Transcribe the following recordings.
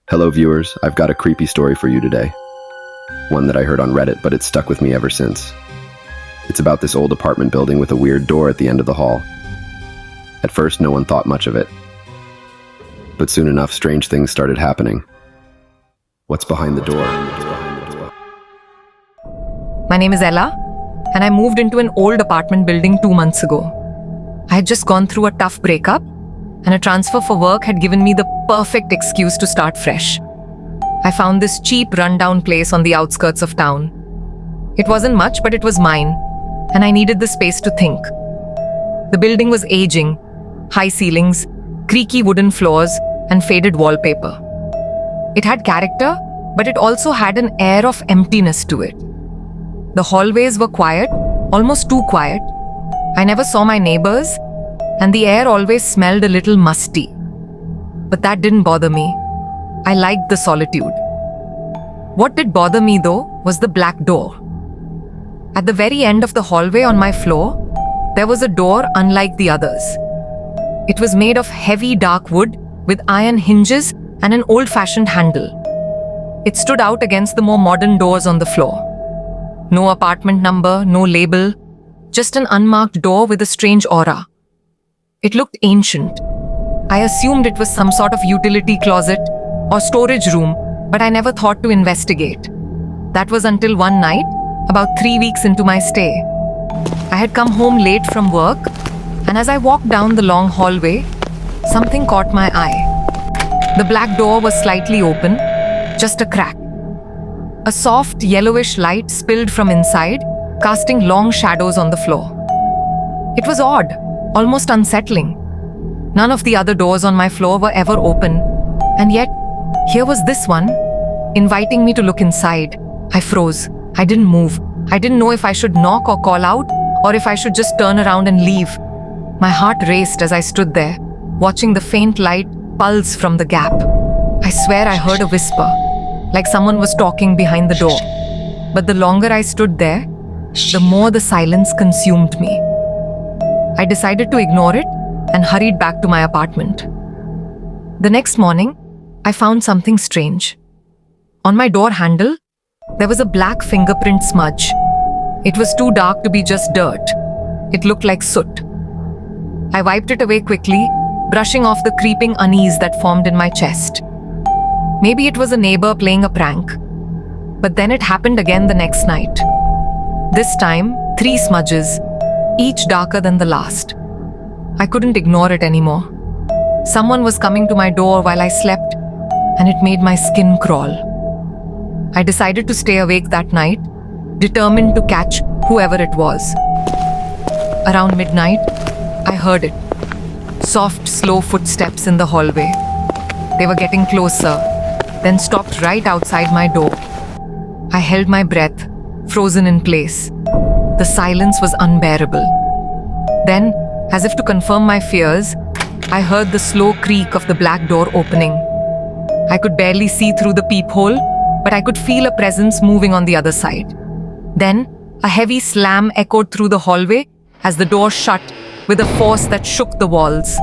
Hello viewers, I've got a creepy story for you today. One that I heard on Reddit, but it's stuck with me ever since. It's about this old apartment building with a weird door at the end of the hall. At first, no one thought much of it. But soon enough, strange things started happening. What's behind the door? My name is Ella, and I moved into an old apartment building 2 months ago. I had just gone through a tough breakup, and a transfer for work had given me the perfect excuse to start fresh. I found this cheap, rundown place on the outskirts of town. It wasn't much, but it was mine, and I needed the space to think. The building was aging, high ceilings, creaky wooden floors, and faded wallpaper. It had character, but it also had an air of emptiness to it. The hallways were quiet, almost too quiet. I never saw my neighbors, and the air always smelled a little musty. But that didn't bother me. I liked the solitude. What did bother me, though, was the black door. At the very end of the hallway on my floor, there was a door unlike the others. It was made of heavy dark wood with iron hinges and an old-fashioned handle. It stood out against the more modern doors on the floor. No apartment number, no label, just an unmarked door with a strange aura. It looked ancient. I assumed it was some sort of utility closet or storage room, but I never thought to investigate. That was until one night, about 3 weeks into my stay. I had come home late from work, and as I walked down the long hallway, something caught my eye. The black door was slightly open, just a crack. A soft, yellowish light spilled from inside, casting long shadows on the floor. It was odd, almost unsettling. None of the other doors on my floor were ever open, and yet, here was this one, inviting me to look inside. I froze. I didn't move. I didn't know if I should knock or call out, or if I should just turn around and leave. My heart raced as I stood there, watching the faint light pulse from the gap. I swear I heard a whisper, like someone was talking behind the door. But the longer I stood there, the more the silence consumed me. I decided to ignore it and hurried back to my apartment. The next morning, I found something strange. On my door handle, there was a black fingerprint smudge. It was too dark to be just dirt. It looked like soot. I wiped it away quickly, brushing off the creeping unease that formed in my chest. Maybe it was a neighbor playing a prank. But then it happened again the next night. This time, 3 smudges, each darker than the last. I couldn't ignore it anymore. Someone was coming to my door while I slept, and it made my skin crawl. I decided to stay awake that night, determined to catch whoever it was. Around midnight, I heard it. Soft, slow footsteps in the hallway. They were getting closer, then stopped right outside my door. I held my breath, frozen in place. The silence was unbearable. Then, as if to confirm my fears, I heard the slow creak of the black door opening. I could barely see through the peephole, but I could feel a presence moving on the other side. Then, a heavy slam echoed through the hallway as the door shut with a force that shook the walls.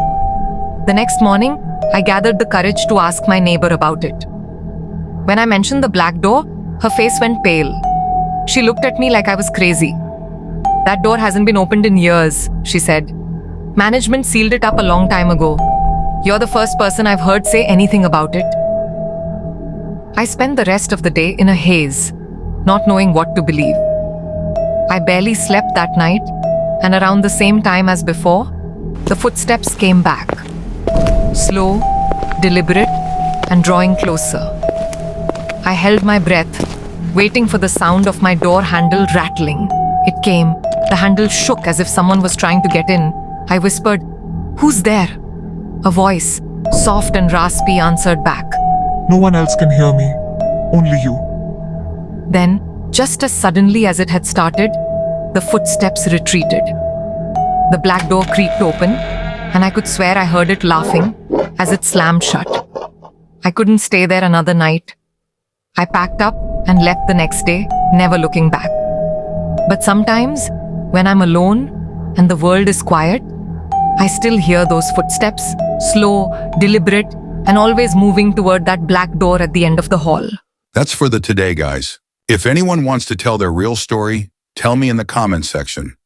The next morning, I gathered the courage to ask my neighbor about it. When I mentioned the black door, her face went pale. She looked at me like I was crazy. "That door hasn't been opened in years," she said. "Management sealed it up a long time ago. You're the first person I've heard say anything about it." I spent the rest of the day in a haze, not knowing what to believe. I barely slept that night, and around the same time as before, the footsteps came back. Slow, deliberate, and drawing closer. I held my breath, waiting for the sound of my door handle rattling. It came. The handle shook as if someone was trying to get in. I whispered, "Who's there?" A voice, soft and raspy, answered back. "No one else can hear me. Only you." Then, just as suddenly as it had started, the footsteps retreated. The black door creaked open, and I could swear I heard it laughing as it slammed shut. I couldn't stay there another night. I packed up and left the next day, never looking back. But sometimes, when I'm alone and the world is quiet, I still hear those footsteps, slow, deliberate, and always moving toward that black door at the end of the hall. That's for the today, guys. If anyone wants to tell their real story, tell me in the comments section.